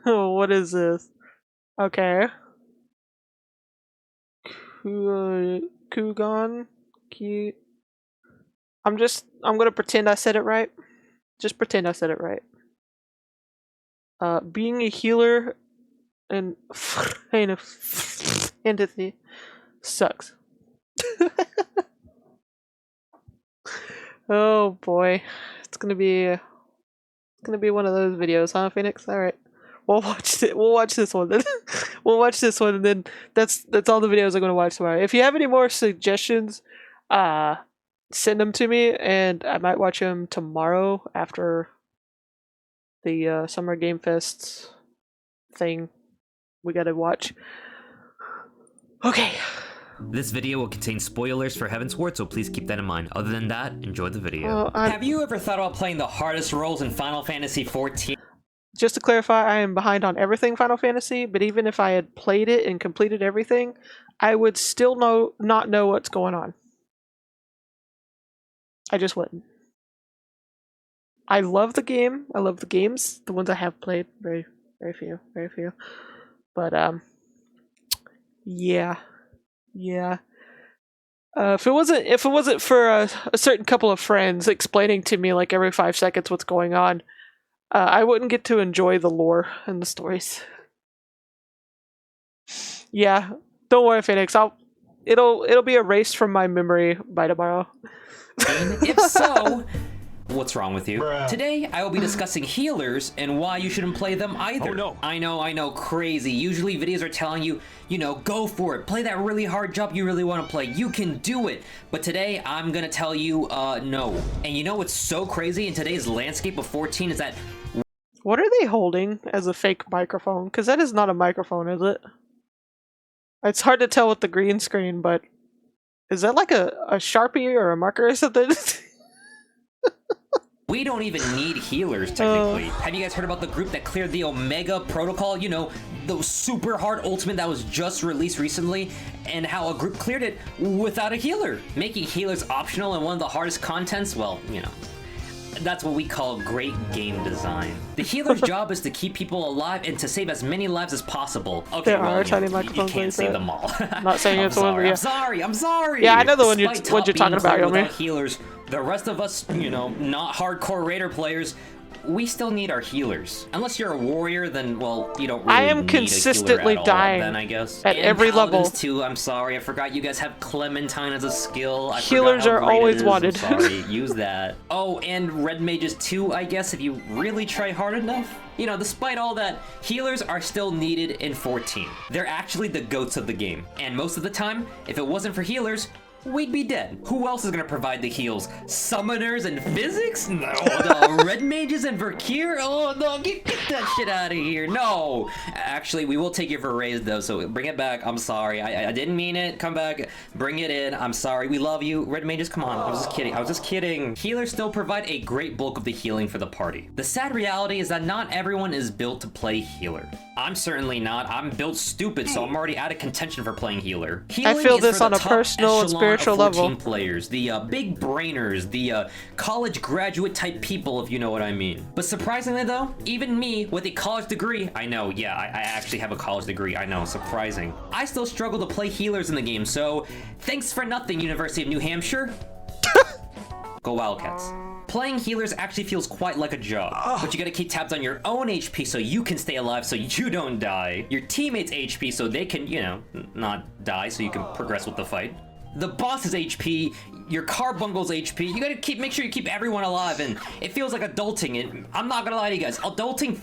What is this? Okay. Kugon? I'm gonna pretend I said it right. Just pretend I said it right. Being a healer and entity sucks. Oh boy. It's gonna be one of those videos, huh, Phoenix? Alright. We'll watch it. We'll watch this one then. We'll watch this one, and then that's all the videos I'm gonna watch tomorrow. If you have any more suggestions, send them to me, and I might watch them tomorrow after the Summer Game Fest thing we gotta watch. Okay. This video will contain spoilers for Heavensward, so please keep that in mind. Other than that, enjoy the video. Have you ever thought about playing the hardest roles in Final Fantasy XIV? Just to clarify, I am behind on everything Final Fantasy, but even if I had played it and completed everything, I would still not know what's going on. I just wouldn't. I love the game. I love the games. The ones I have played. Very few. But, yeah. Yeah. If it wasn't for a certain couple of friends explaining to me like every 5 seconds what's going on, I wouldn't get to enjoy the lore and the stories. Yeah, don't worry, Phoenix. It'll be erased from my memory by tomorrow. And if so, what's wrong with you? Bruh. Today, I will be discussing healers and why you shouldn't play them either. Oh, no. I know, crazy. Usually videos are telling you, go for it. Play that really hard job you really want to play. You can do it. But today, I'm gonna tell you, no. And you know what's so crazy in today's landscape of 14 is that... What are they holding as a fake microphone? Because that is not a microphone, is it? It's hard to tell with the green screen, but... Is that like a Sharpie or a marker or something? We don't even need healers, technically. Have you guys heard about the group that cleared the Omega Protocol? You know, the super hard ultimate that was just released recently, and how a group cleared it without a healer. Making healers optional in one of the hardest contents, well, that's what we call great game design. The healer's job is to keep people alive and to save as many lives as possible. Okay, there well, are tiny you microphones can't like save that. them all. I'm not saying it's one, but yeah. I'm sorry. Yeah, I know the one Despite what you're top talking being about, cleared Yomi. without healers, the rest of us, not hardcore Raider players, we still need our healers. Unless you're a warrior, then, well, you don't really I am need consistently a healer at dying all, then, I guess. at And every level. Paladins too, I'm sorry. I forgot you guys have Clementine as a skill. I Healers forgot are how great always it is. wanted. I'm sorry, use that. Oh, and Red Mages too, I guess, if you really try hard enough. Despite all that, healers are still needed in 14. They're actually the goats of the game. And most of the time, if it wasn't for healers, we'd be dead. Who else is gonna provide the heals? Summoners and physics? No. The red mages and Verkeer? Oh no, get that shit out of here. No. Actually, we will take you for a raise though, so bring it back. I'm sorry. I didn't mean it. Come back. Bring it in. I'm sorry. We love you. Red mages, come on. I was just kidding. Healers still provide a great bulk of the healing for the party. The sad reality is that not everyone is built to play healer. I'm certainly not. I'm built stupid, so I'm already out of contention for playing healer. Healing I feel is this for on the a top personal and echelon spiritual of 14 level. players, the big brainers, the college graduate type people, if you know what I mean. But surprisingly though, even me with a college degree, I know, yeah, I actually have a college degree, I know, surprising. I still struggle to play healers in the game, so thanks for nothing, University of New Hampshire. Go Wildcats. Playing healers actually feels quite like a job, but you gotta keep tabs on your own HP so you can stay alive so you don't die. Your teammates' HP so they can, not die so you can progress with the fight. The boss's HP, your Carbungal's HP, you gotta make sure you keep everyone alive, and it feels like adulting, and I'm not gonna lie to you guys, adulting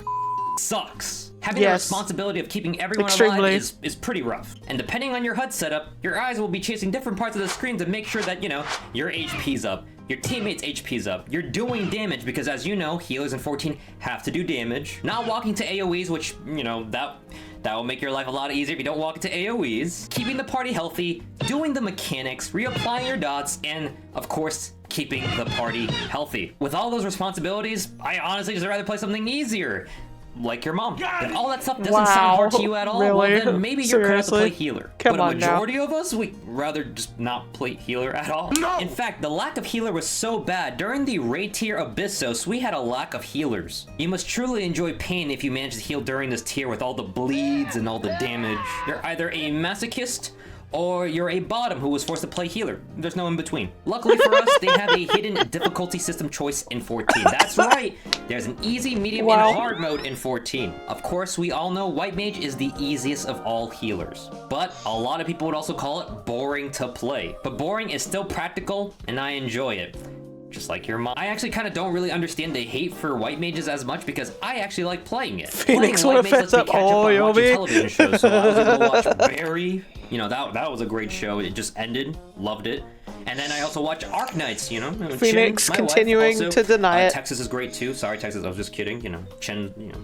sucks. Having the Yes. responsibility of keeping everyone Extremely. alive is pretty rough. And depending on your HUD setup, your eyes will be chasing different parts of the screen to make sure that, your HP's up, your teammates' HP's up, you're doing damage, because as you know, healers in 14 have to do damage. Not walking to AoEs, which, that will make your life a lot easier if you don't walk into AoEs. Keeping the party healthy, doing the mechanics, reapplying your dots, and, of course, keeping the party healthy. With all those responsibilities, I honestly just rather play something easier. like your mom. If all that stuff doesn't sound hard to you at all, Really? well then maybe you're cut out to Seriously? play healer. Come but a on now. majority of us, we'd rather just not play healer at all. No! In fact, the lack of healer was so bad, during the raid tier Abyssos, we had a lack of healers. You must truly enjoy pain if you manage to heal during this tier with all the bleeds and all the damage. You're either a masochist, or you're a bottom who was forced to play healer. There's no in between. Luckily for us, they have a hidden difficulty system choice in 14. That's right! There's an easy, medium, and hard mode in 14. Of course, we all know White Mage is the easiest of all healers. But a lot of people would also call it boring to play. But boring is still practical, and I enjoy it. Just like your mom. I actually kind of don't really understand the hate for White Mages as much because I actually like playing it. Phoenix Playing wanna White Mage lets me fess up. catch up Oh, on watching Yobi. television shows. So I was able to watch Barry. You know, that was a great show. It just ended. Loved it. And then I also watch Arknights, you know. Phoenix Chen, my continuing wife, also, to deny it. Texas is great too. Sorry, Texas. I was just kidding. You know, Chen, you know.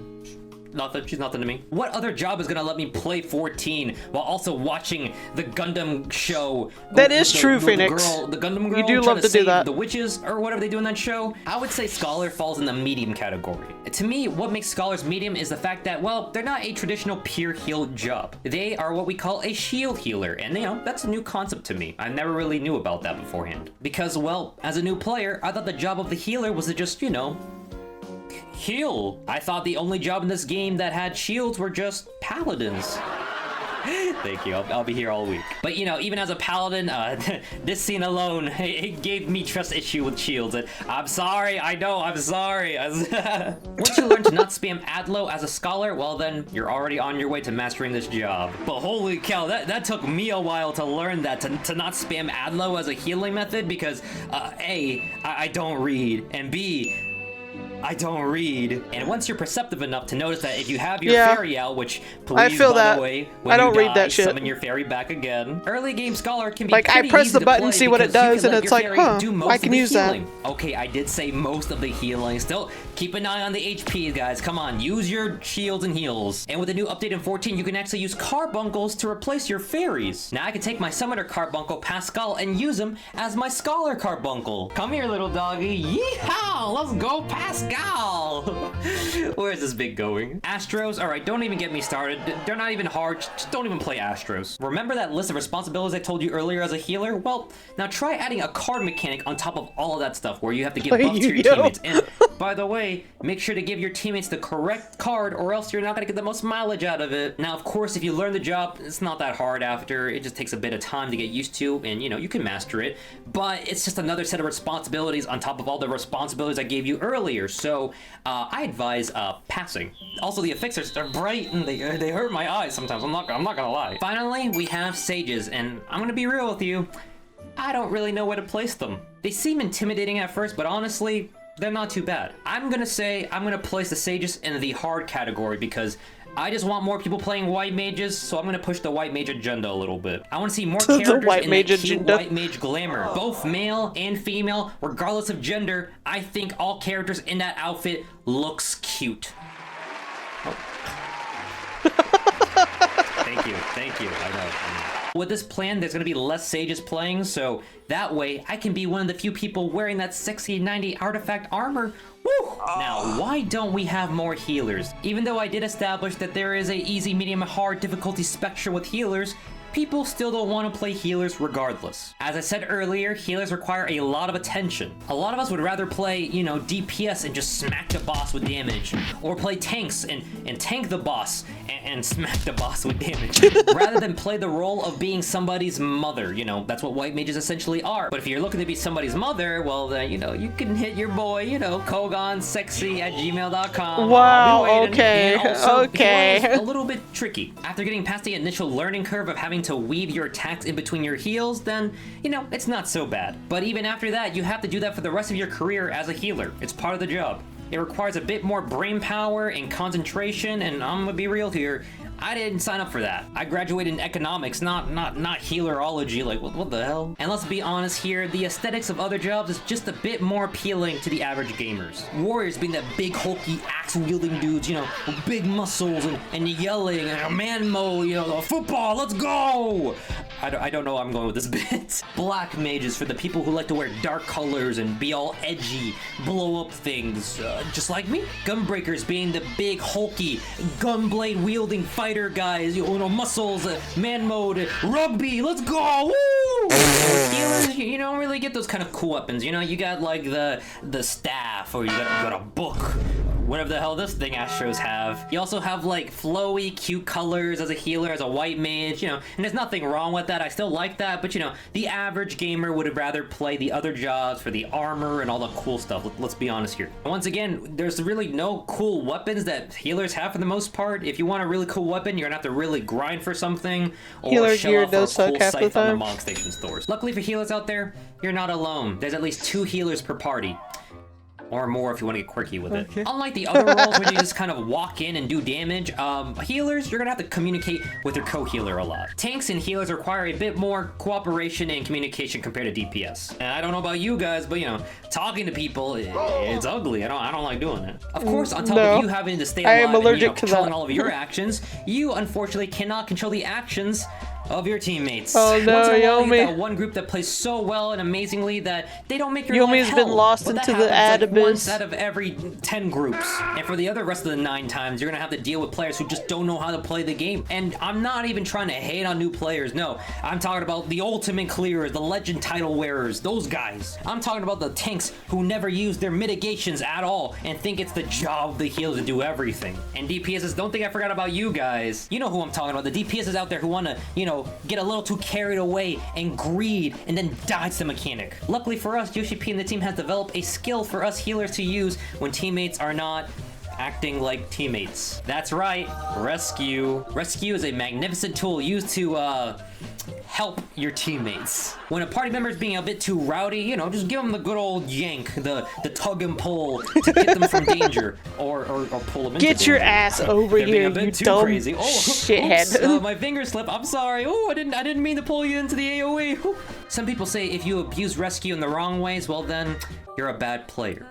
Nothing. She's nothing to me. What other job is gonna let me play 14 while also watching the Gundam show? That is true, Phoenix. The Gundam girl. You do trying love to do save that. The witches or whatever they do in that show. I would say Scholar falls in the medium category. To me, what makes Scholars medium is the fact that, well, they're not a traditional pure heal job. They are what we call a shield healer, and you know, that's a new concept to me. I never really knew about that beforehand. Because, well, as a new player, I thought the job of the healer was to just, you know, heal. I thought the only job in this game that had shields were just paladins. Thank you. I'll be here all week. But you know, even as a paladin, this scene alone, it gave me trust issue with shields. And I'm sorry. I know. I'm sorry. Once you learn to not spam Adlo as a scholar, well then you're already on your way to mastering this job. But holy cow, that took me a while to learn that to not spam Adlo as a healing method because A, I don't read, and B, I don't read. And once you're perceptive enough to notice that if you have your fairy out, which please, by the way, when I don't you read die, that shit. summon your fairy back again. Early game scholar can be Like, I pretty press easy the button, to play see what it because you does, can and let it's your like, fairy huh, do most I of can the use that. healing. Okay, I did say most of the healing. Still, keep an eye on the HP, guys. Come on, use your shields and heals. And with the new update in 14, you can actually use carbuncles to replace your fairies. Now I can take my summoner carbuncle Pascal and use him as my scholar carbuncle. Come here, little doggy. Yeehaw! Let's go, Pascal! Where is this bit going? Astros? Alright, don't even get me started. They're not even hard. Just don't even play Astros. Remember that list of responsibilities I told you earlier as a healer? Well, now try adding a card mechanic on top of all of that stuff where you have to give buffs to your teammates. And by the way, make sure to give your teammates the correct card or else you're not going to get the most mileage out of it. Now, of course, if you learn the job, it's not that hard after. It just takes a bit of time to get used to and, you know, you can master it. But it's just another set of responsibilities on top of all the responsibilities I gave you earlier. So, I advise passing. Also, the effects are bright and they hurt my eyes sometimes. I'm not gonna lie. Finally, we have sages, and I'm gonna be real with you. I don't really know where to place them. They seem intimidating at first, but honestly, they're not too bad. I'm gonna say I'm gonna place the sages in the hard category because I just want more people playing white mages, so I'm gonna push the white mage agenda a little bit. I want to see more characters in the cute white mage glamour, both male and female, regardless of gender. I think all characters in that outfit looks cute. Oh. Thank you. I know. With this plan, there's gonna be less sages playing, so that way I can be one of the few people wearing that sexy 90 artifact armor. Woo! Now, why don't we have more healers? Even though I did establish that there is a easy, medium, and hard difficulty spectrum with healers, people still don't want to play healers regardless. As I said earlier, healers require a lot of attention. A lot of us would rather play, you know, DPS and just smack the boss with damage, or play tanks and tank the boss and smack the boss with damage, rather than play the role of being somebody's mother. You know, that's what white mages essentially are. But if you're looking to be somebody's mother, well, then, you know, you can hit your boy, you know, kogonsexy@gmail.com. Wow, okay, And also, okay. healing is a little bit tricky. After getting past the initial learning curve of having to weave your attacks in between your heals, then, you know, it's not so bad. But even after that, you have to do that for the rest of your career as a healer. It's part of the job. It requires a bit more brain power and concentration, and I'm gonna be real here, I didn't sign up for that. I graduated in economics, not healerology, like what the hell? And let's be honest here, the aesthetics of other jobs is just a bit more appealing to the average gamers. Warriors being that big hulky axe-wielding dudes, you know, with big muscles and yelling and a man mode, you know, football, let's go! I don't know where I'm going with this bit. Black mages for the people who like to wear dark colors and be all edgy, blow up things, just like me. Gunbreakers being the big, hulky, gunblade wielding fighter guys, you know, muscles, man mode, rugby, let's go, woo! Healers, you don't really get those kind of cool weapons, you know, you got like the staff, or you got a book, whatever the hell this thing Astros have. You also have like flowy, cute colors as a healer, as a white mage, you know, and there's nothing wrong with that. I still like that, but you know, the average gamer would rather play the other jobs for the armor and all the cool stuff. Let's be honest here. Once again, there's really no cool weapons that healers have for the most part. If you want a really cool weapon, you're gonna have to really grind for something, or Healer shell gear out for a does suck cool half the site on the time. Mog Station stores. Luckily for healers out there, you're not alone. There's at least 2 healers per party. Or more if you want to get quirky with it. Okay. Unlike the other roles where you just kind of walk in and do damage, healers, you're gonna have to communicate with your co-healer a lot. Tanks and healers require a bit more cooperation and communication compared to DPS. And I don't know about you guys, but you know, talking to people, it's ugly. I don't like doing it. Of course, on top of you having to stay alive I am allergic and, you know, to controlling that. all of your actions, you unfortunately cannot control the actions of your teammates. Oh no, Once in a while, you get Yomi. that one group that plays so well and amazingly that they don't make your Yomi's life been hell. lost But that into the happens, like, abyss. once out of every 10 groups. And for the other rest of the 9 times, you're gonna have to deal with players who just don't know how to play the game. And I'm not even trying to hate on new players, no. I'm talking about the ultimate clearers, the legend title wearers, those guys. I'm talking about the tanks who never use their mitigations at all and think it's the job of the healers to do everything. And DPSs, don't think I forgot about you guys. You know who I'm talking about, the DPSs out there who wanna, you know, get a little too carried away and greed and then die to the mechanic. Luckily for us, Yoshi P and the team has developed a skill for us healers to use when teammates are not acting like teammates. That's right, rescue. Rescue is a magnificent tool used to help your teammates. When a party member is being a bit too rowdy, you know, just give them the good old yank, the tug and pull to get them from danger, or pull them into Get your danger. ass over They're being here, a bit you too dumb crazy. Oh, shithead. oops, my finger slipped. I'm sorry. Oh, I didn't mean to pull you into the AOE. Ooh. Some people say if you abuse rescue in the wrong ways, well then, you're a bad player.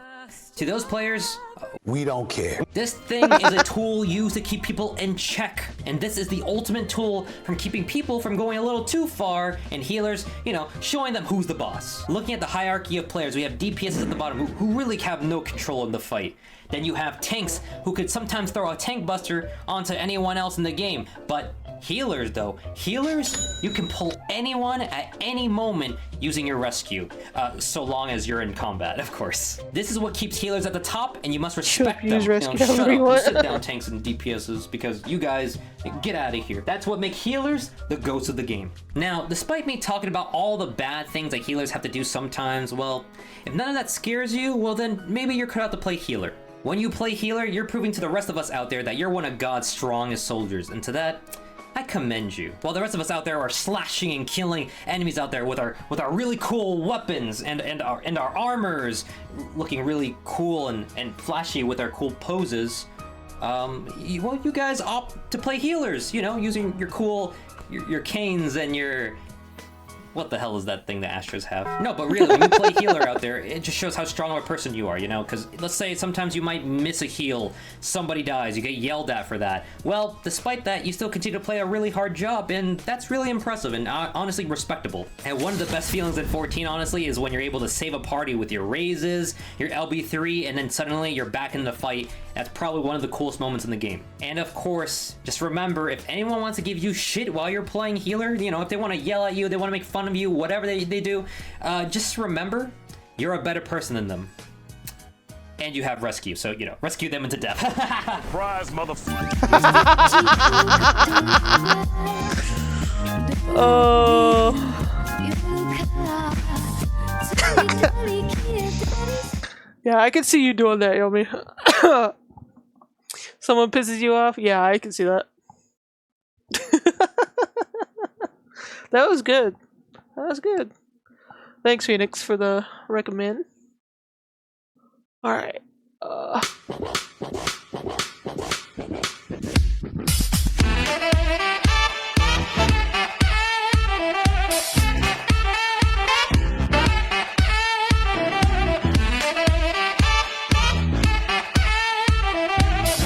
To those players, we don't care. this thing is a tool used to keep people in check. And this is the ultimate tool from keeping people from going a little too far, and healers, you know, showing them who's the boss. Looking at the hierarchy of players, we have DPSs at the bottom who really have no control in the fight. Then you have tanks who could sometimes throw a tank buster onto anyone else in the game. But healers though, healers, you can pull anyone at any moment using your rescue, so long as you're in combat, of course. This is what keeps healers at the top, and you must respect them. use rescue shut however you up, want. sit down tanks and DPSs, because you guys, get out of here. That's what makes healers the goats of the game. Now, despite me talking about all the bad things that healers have to do sometimes, well, if none of that scares you, well then maybe you're cut out to play healer. When you play healer, you're proving to the rest of us out there that you're one of God's strongest soldiers, and to that, I commend you. While the rest of us out there are slashing and killing enemies out there with our really cool weapons and our armors, looking really cool and flashy with our cool poses, you guys opt to play healers, you know, using your cool your canes and your... What the hell is that thing the Astros have? No, but really, when you play healer out there, it just shows how strong of a person you are, you know? Because let's say sometimes you might miss a heal, somebody dies, you get yelled at for that. Well, despite that, you still continue to play a really hard job, and that's really impressive and honestly respectable. And one of the best feelings in 14, honestly, is when you're able to save a party with your raises, your LB3, and then suddenly you're back in the fight. That's probably one of the coolest moments in the game. And of course, just remember, if anyone wants to give you shit while you're playing healer, you know, if they want to yell at you, they want to make fun of you, whatever they do, just remember, you're a better person than them. And you have rescue, so, you know, rescue them into death. Surprise, motherfucker. Oh. Yeah, I can see you doing that, Yomi. Someone pisses you off? Yeah, I can see that. That was good. That was good. Thanks, Phoenix, for the recommend. Alright.